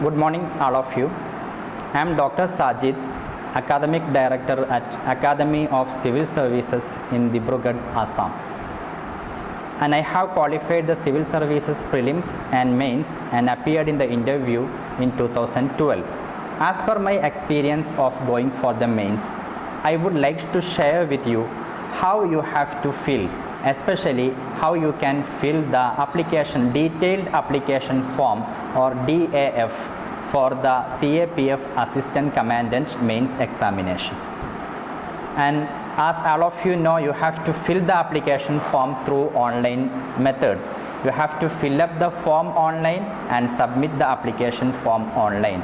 Good morning, all of you. I am Dr. Sajid, Academic Director at Academy of Civil Services in Dibrugarh, Assam. And I have qualified the Civil Services Prelims and Mains and appeared in the interview in 2012. As per my experience of going for the Mains, I would like to share with you how you have to fill, especially how you can fill the application, detailed application form or DAF for the CAPF Assistant Commandant Mains examination. And as all of you know, you have to fill the application form through online method. You have to fill up the form online and submit the application form online.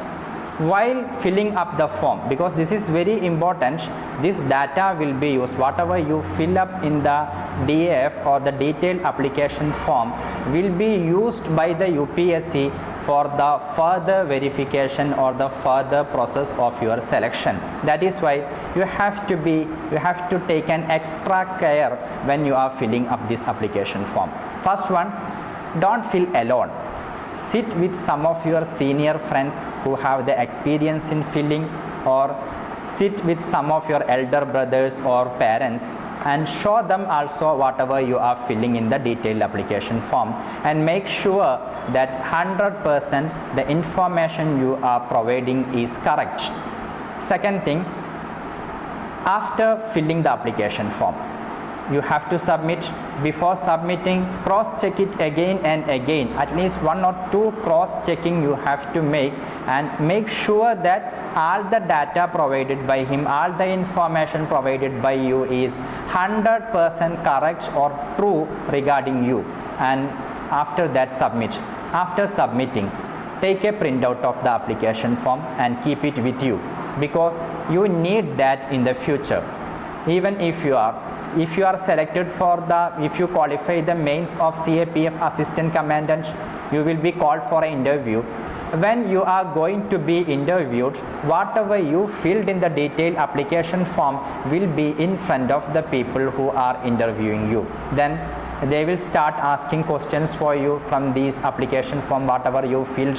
While filling up the form, because this is very important, this data will be used. Whatever you fill up in the DAF or the detailed application form will be used by the UPSC for the further verification or the further process of your selection. That is why you have to take an extra care when you are filling up this application form. First one, don't fill alone. Sit with some of your senior friends who have the experience in filling, or sit with some of your elder brothers or parents and show them also whatever you are filling in the detailed application form, and make sure that 100% the information you are providing is correct. Second thing, after filling the application form, you have to submit. Before submitting, cross check it again and again. At least 1 or 2 cross checking you have to make, and make sure that all the data provided by him, all the information provided by you is 100% correct or true regarding you. And after that, submit. After submitting, take a printout of the application form and keep it with you, because you need that in the future. Even if you are selected for if you qualify the mains of CAPF Assistant Commandant, you will be called for an interview. When you are going to be interviewed, whatever you filled in the detailed application form will be in front of the people who are interviewing you. Then they will start asking questions for you from these application form, whatever you filled.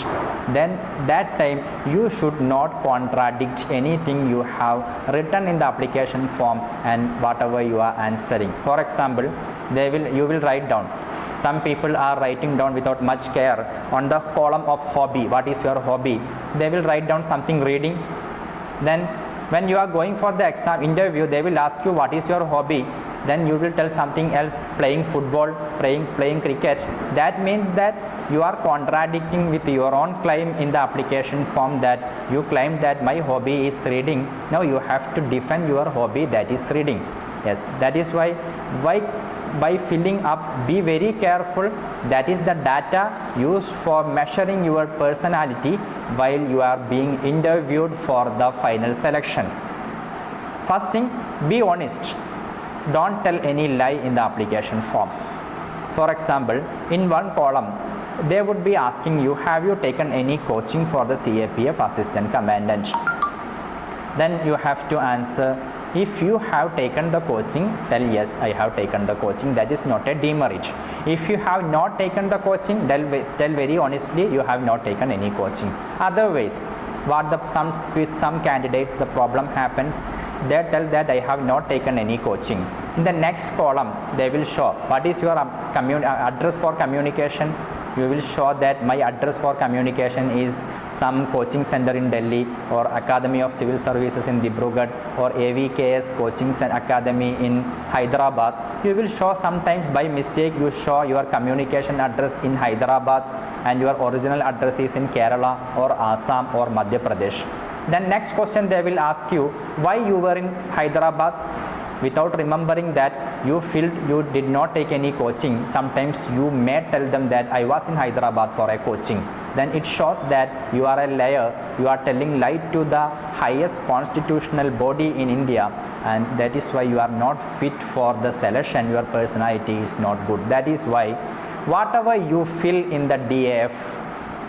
Then that time you should not contradict anything you have written in the application form and whatever you are answering. For example, you will write down. Some people are writing down without much care on the column of hobby. What is your hobby? They will write down something reading. Then when you are going for the exam interview, they will ask you what is your hobby. Then you will tell something else, playing football, playing cricket. That means that you are contradicting with your own claim in the application form, that you claim that my hobby is reading. Now you have to defend your hobby, that is reading. Yes, that is why by filling up, be very careful. That is the data used for measuring your personality while you are being interviewed for the final selection. First thing, be honest. Don't tell any lie in the application form. For example, in one column, they would be asking you, have you taken any coaching for the CAPF Assistant Commandant? Then you have to answer, if you have taken the coaching, tell yes, I have taken the coaching. That is not a demerit. If you have not taken the coaching, tell very honestly, you have not taken any coaching. Otherwise, with some candidates the problem happens, they tell that I have not taken any coaching. In the next column, they will show what is your address for communication. You will show that my address for communication is some coaching center in Delhi, or Academy of Civil Services in Dibrugarh, or AVKS Coaching Academy in Hyderabad. You will show sometimes by mistake you show your communication address in Hyderabad and your original address is in Kerala or Assam or Madhya Pradesh. Then next question, they will ask you why you were in Hyderabad. Without remembering that you did not take any coaching, sometimes you may tell them that I was in Hyderabad for a coaching. Then it shows that you are a liar. You are telling lie to the highest constitutional body in India, and that is why you are not fit for the selection. Your personality is not good. That is why whatever you fill in the DAF,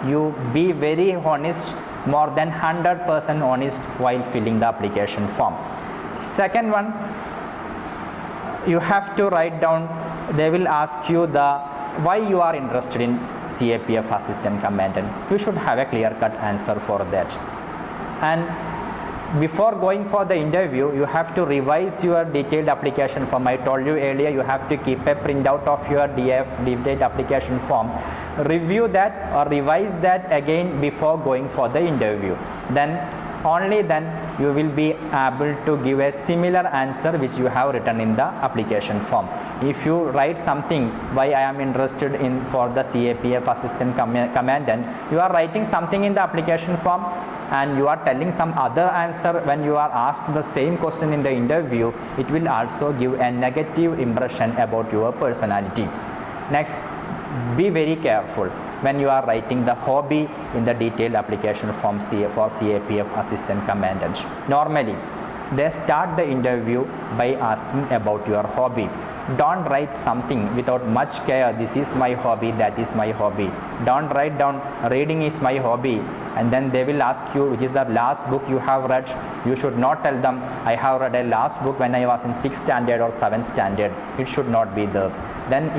you be very honest, more than 100% honest while filling the application form. Second one, you have to write down, they will ask you why you are interested in CAPF assistant commandant. You should have a clear-cut answer for that. And before going for the interview, you have to revise your detailed application form. I told you earlier, you have to keep a printout of your DF, detailed application form. Review that or revise that again before going for the interview. Then only then you will be able to give a similar answer which you have written in the application form. If you write something, why I am interested in for the CAPF assistant commandant, you are writing something in the application form and you are telling some other answer when you are asked the same question in the interview, it will also give a negative impression about your personality. Next, be very careful when you are writing the hobby in the detailed application form for CAPF assistant commandant. Normally, they start the interview by asking about your hobby. Don't write something without much care, this is my hobby, that is my hobby. Don't write down reading is my hobby and then they will ask you which is the last book you have read. You should not tell them I have read a last book when I was in 6th standard or 7th standard. It should not be there. Then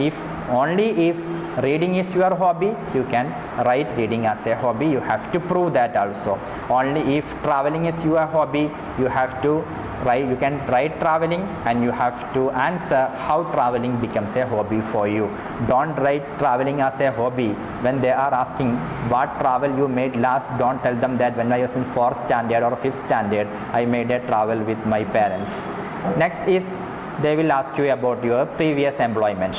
only if reading is your hobby, you can write reading as a hobby. You have to prove that also. Only if traveling is your hobby, you have to write, you can write traveling and you have to answer how traveling becomes a hobby for you. Don't write traveling as a hobby. When they are asking what travel you made last, don't tell them that when I was in 4th standard or 5th standard, I made a travel with my parents. Next is they will ask you about your previous employment.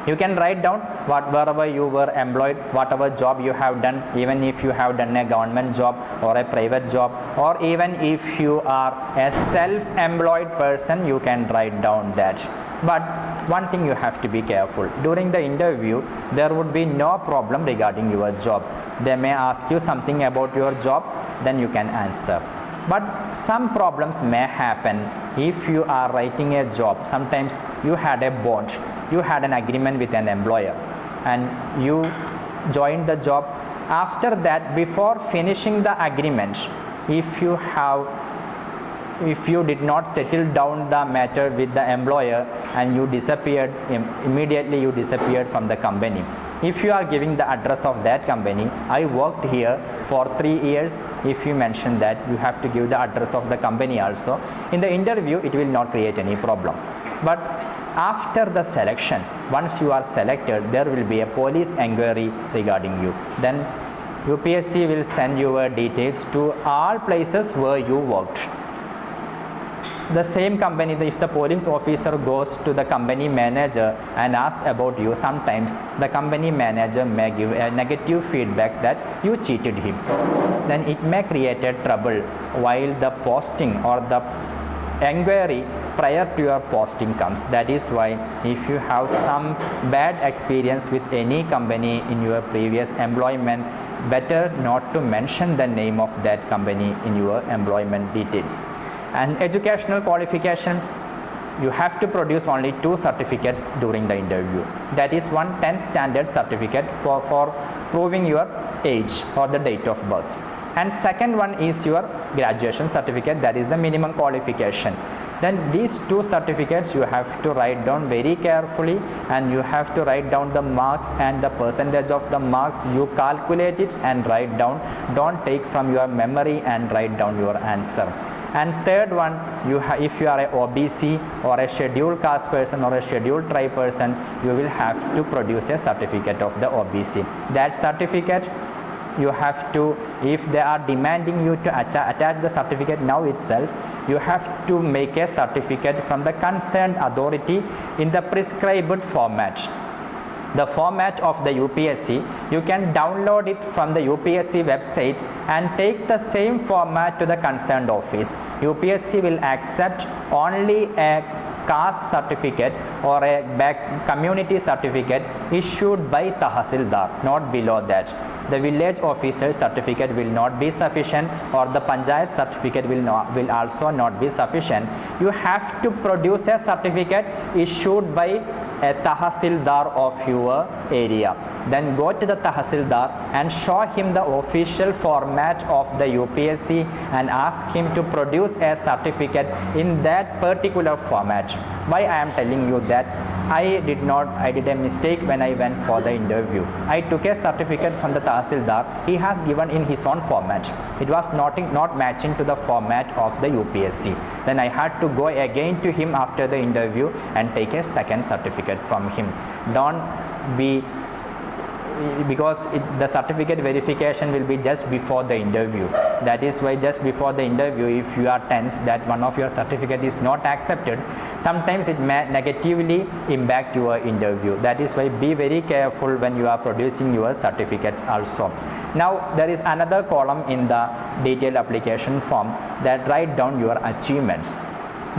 You can write down wherever you were employed, whatever job you have done, even if you have done a government job or a private job, or even if you are a self-employed person, you can write down that. But one thing you have to be careful. During the interview, there would be no problem regarding your job. They may ask you something about your job, then you can answer. But some problems may happen if you are writing a job. Sometimes you had a bond, you had an agreement with an employer and you joined the job. After that, before finishing the agreement, if you did not settle down the matter with the employer and you disappeared, immediately you disappeared from the company. If you are giving the address of that company, I worked here for 3 years, if you mention that, you have to give the address of the company also. In the interview, it will not create any problem. But after the selection, once you are selected, there will be a police inquiry regarding you. Then UPSC will send your details to all places where you worked. The same company, if the police officer goes to the company manager and asks about you, sometimes the company manager may give a negative feedback that you cheated him. Then it may create a trouble while the posting or the inquiry prior to your posting comes. That is why if you have some bad experience with any company in your previous employment, better not to mention the name of that company in your employment details. And educational qualification, you have to produce only 2 certificates during the interview. That is one 10th standard certificate for proving your age or the date of birth. And second one is your graduation certificate, that is the minimum qualification. Then these 2 certificates you have to write down very carefully and you have to write down the marks and the percentage of the marks. You calculate it and write down. Don't take from your memory and write down your answer. And third one, if you are a OBC or a scheduled caste person or a scheduled tribe person, you will have to produce a certificate of the OBC. That certificate you have to, if they are demanding you to attach the certificate now itself, you have to make a certificate from the concerned authority in the prescribed format. The format of the UPSC, you can download it from the UPSC website and take the same format to the concerned office. UPSC will accept only a caste certificate or a community certificate issued by Tahsildar, not below that. The village officer certificate will not be sufficient, or the Panchayat certificate will also not be sufficient. You have to produce a certificate issued by a Tahsildar of your area. then go to the Tahsildar and show him the official format of the UPSC and ask him to produce a certificate in that particular format. Why I am telling you that? I did a mistake when I went for the interview. I took a certificate from the Tahsildar. He has given in his own format. It was not matching to the format of the UPSC. Then I had to go again to him after the interview and take a second certificate from him. Don't be, because the certificate verification will be just before the interview. That is why just before the interview, if you are tense that one of your certificate is not accepted, sometimes it may negatively impact your interview. That is why be very careful when you are producing your certificates also. Now there is another column in the detailed application form that write down your achievements.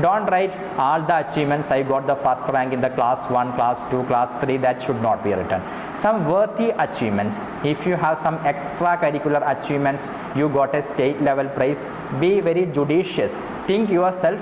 Don't write all the achievements. I got the first rank in the class 1, class 2, class 3. That should not be written. Some worthy achievements. If you have some extracurricular achievements, you got a state level prize, be very judicious. Think yourself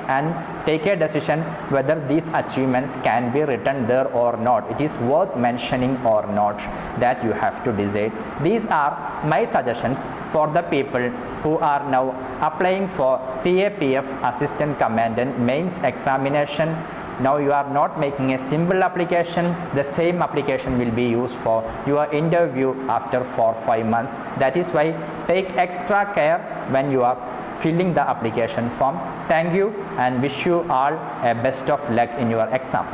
and take a decision whether these achievements can be written there or not. It is worth mentioning or not, that you have to decide. These are my suggestions for the people who are now applying for CAPF Assistant Commandant Mains Examination. Now you are not making a simple application. The same application will be used for your interview after 4-5 months. That is why take extra care when you are filling the application form. Thank you and wish you all a best of luck in your exam.